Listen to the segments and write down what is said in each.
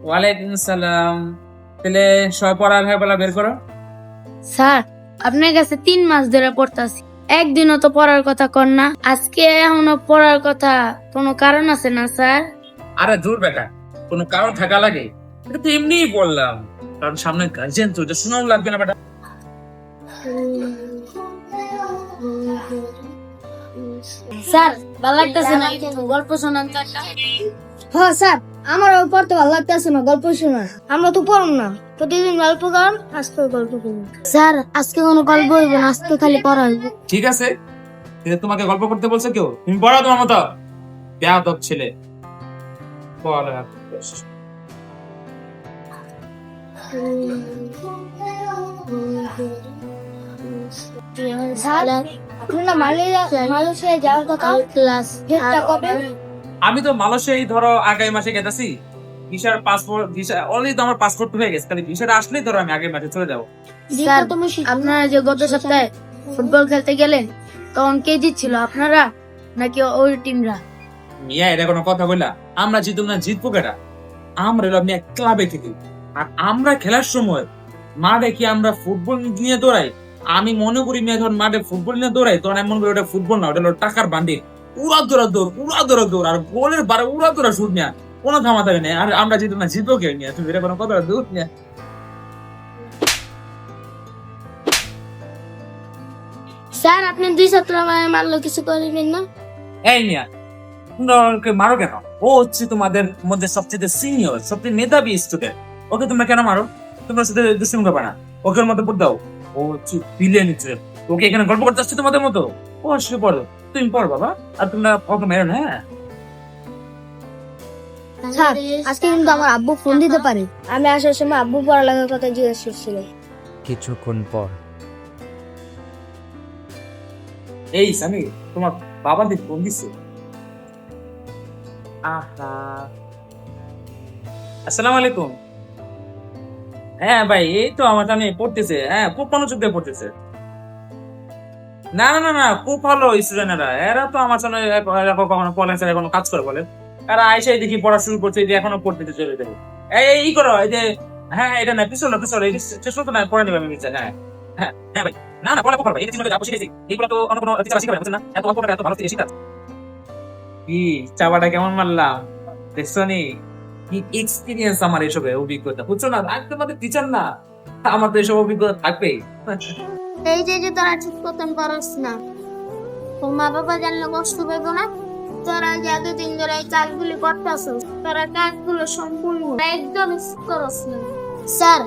ওয়ালাইকুম সালাম। তাহলে সবাই পড়ার হয়ে বেলা বের করো। স্যার আপনার কাছে 3 মাস ধরে পড়তাছি, একদিনও তো পড়ার কথা কর না। আজকে এখনো পড়ার কথা, কোনো কারণ আছে না স্যার? আরে দূর বেটা, কোনো কারণ থাকা লাগে? এটা তো এমনিই বললাম, কারণ সামনে গার্জিয়ান তো, এটা শোনাও লাগবে না বেটা। স্যার ভালো লাগতেছে না, গল্প শোনান তো একটা। হ্যাঁ স্যার, আমারও পড়তে ভালো লাগতেছে না, গল্প শোনা। আমরা তো পড়ব না, প্রতিদিন গল্প করেন, আজকে গল্প করুন। স্যার আজকে কোনো গল্প হইব না, আজকে খালি পড়া হইব। ঠিক আছে, কিন্তু তোমাকে গল্প করতে বলছে কেউ? তুমি পড়া তোমার মতো বেয়াদব ছেলে। পড়া স্যার, আপনারা মালয়েশিয়ায় যাওয়ার কথা, ক্লাস ডেটটা কবে? আমি তো মালয়েশিয়ায় ধরো আগামী মাসে গেতেছি। ভিসার পাসপোর্ট, ভিসা অলরেডি তো আমার পাসপোর্ট হয়ে গেছে, খালি ভিসাটা আসলেই ধরো আমি আগামী মাসে চলে যাবো। স্যার আপনারা যে গত সপ্তাহে ফুটবল খেলতে গেলেন, তখন কে জিতছিল, আপনারা নাকি ওই টিমরা? মিয়া এটা কোনো কথা বললা? আমরা জিতব না, জিতবো কেটা? আমরা এলো এক ক্লাবে থেকে, আর আমরা খেলার সময় মাঠে কি আমরা ফুটবল নিয়ে দৌড়াই? আমি মনে করি মিয়া যখন মাঠে ফুটবল নিয়ে দৌড়াই, তখন আমি মনে করি ওটা ফুটবল না, ওটা হলো টাকার বান্ডিল। উড়া দৌড়া দৌড়, উড়া দৌড়া দৌড়, আর গোলের বারে উড়া দৌড়া শুট নিয়া কোনো থামা থাকে না। আর আমরা জিতব না, জিতবো কে নিয়ে? তুমি এটা কোনো কথা দূর নিয়ে। স্যার আপনি 2 ছাত্র মারলো, কিছু করবেন না? এই মিয়া, তোমরা ওকে মারো কেন? ও হচ্ছে তোমাদের মধ্যে সবচেয়ে সিনিয়র, সবচেয়ে মেধাবী স্টুডেন্ট। ওকে তোমরা কেন মারো? তোমরা সাথে দুষ্টামি করবে না, ওকে ওর মধ্যে পড়ে দাও। ও হচ্ছে বিলিয়ন স্টুডেন্ট, ওকে এখানে গল্প করতে আসছে তোমাদের মতো? ও আসলে পড়ো, তুমি পড়ো বাবা, আর তোমরা ওকে মেরো না। হ্যাঁ স্যার, আজকে কিন্তু আমার আব্বু ফোন দিতে পারে। আমি আসার সময় আব্বু পড়ালেখার কথা জিজ্ঞেস করছিল। কিছুক্ষণ পর এই সামি, তোমার বাবা দিয়ে ফোন দিচ্ছে। আহা, আসসালামু আলাইকুম। হ্যাঁ ভাই, এই তো আমার সামনে পড়তেছে। হ্যাঁ, খুব মনোযোগ দিয়ে পড়তেছে। না না না না, খুব ভালো স্টুডেন্টরা, এরা তো আমার সামনে কখনো পড়ালেখা এখনো কাজ করে বলে। এরা আইসাই দেখি পড়া শুরু করছে, এই যে এখনো পড়তে চলে যাবে। এই করো, এই যে হ্যাঁ এটা না, পিছল পিছল, এই শেষ তো না, পড়ে নেবে আমি নিশ্চয়। হ্যাঁ হ্যাঁ হ্যাঁ ভাই, না না পড়ালেখা করবে, এই যে আপু শিখেছি, এইগুলো তো অন্য কোনো টিচার শিখাবে বুঝছেন না? এত অল্প টাকা এত ভালো শিখা। কি চাবাটা কেমন মারলাম দেখছো নি? কি এক্সপিরিয়েন্স আমার এসবে, অভিজ্ঞতা বুঝছো না? আমি তোমাদের টিচার না, আমার তো এসব অভিজ্ঞতা থাকবেই। এই যে তোরা ঠিক মতন করস না, তোর মা বাবা জানলে কষ্ট পাইব না? তোরা যে এতদিন ধরে এই কাজগুলি করতেছস, তোরা কাজগুলো সম্পূর্ণ একদম করস না। স্যার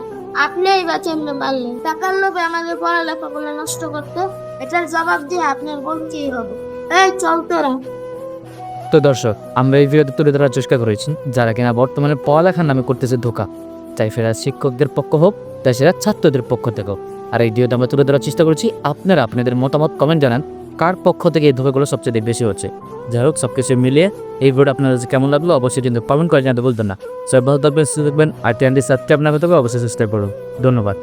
আপনি এই বা কেমনে পারলেন টাকার লোভে আমাদের পড়ালেখাগুলো নষ্ট করতে? এটার জবাব দিয়ে আপনার বলতেই হবে। এই চল তোরা। তো দর্শক, আমরা এই ভিডিওতে তুলে ধরার চেষ্টা করেছি যারা কিনা বর্তমানে পড়ালেখার নামে করতেছে ধোকা, চাই ফেরা শিক্ষকদের পক্ষ হোক, তাই সেটা ছাত্রদের পক্ষ থেকে হোক। আর এই ভিডিওতে আমরা তুলে ধরার চেষ্টা করেছি, আপনারা আপনাদের মতামত কমেন্ট জানান কার পক্ষ থেকে এই ধোকাগুলো সবচেয়ে বেশি হচ্ছে। যাই হোক, সবকিছু মিলিয়ে এই ভিডিও আপনার কাছে কেমন লাগলো অবশ্যই কিন্তু কমেন্ট করে জানাতে বলতেন না। সবাই ভালো থাকবেন, সুস্থ থাকবেন, আর চ্যানেলটি সাবস্ক্রাইব না করতে হবে অবশ্যই সাবস্ক্রাইব করুন। ধন্যবাদ।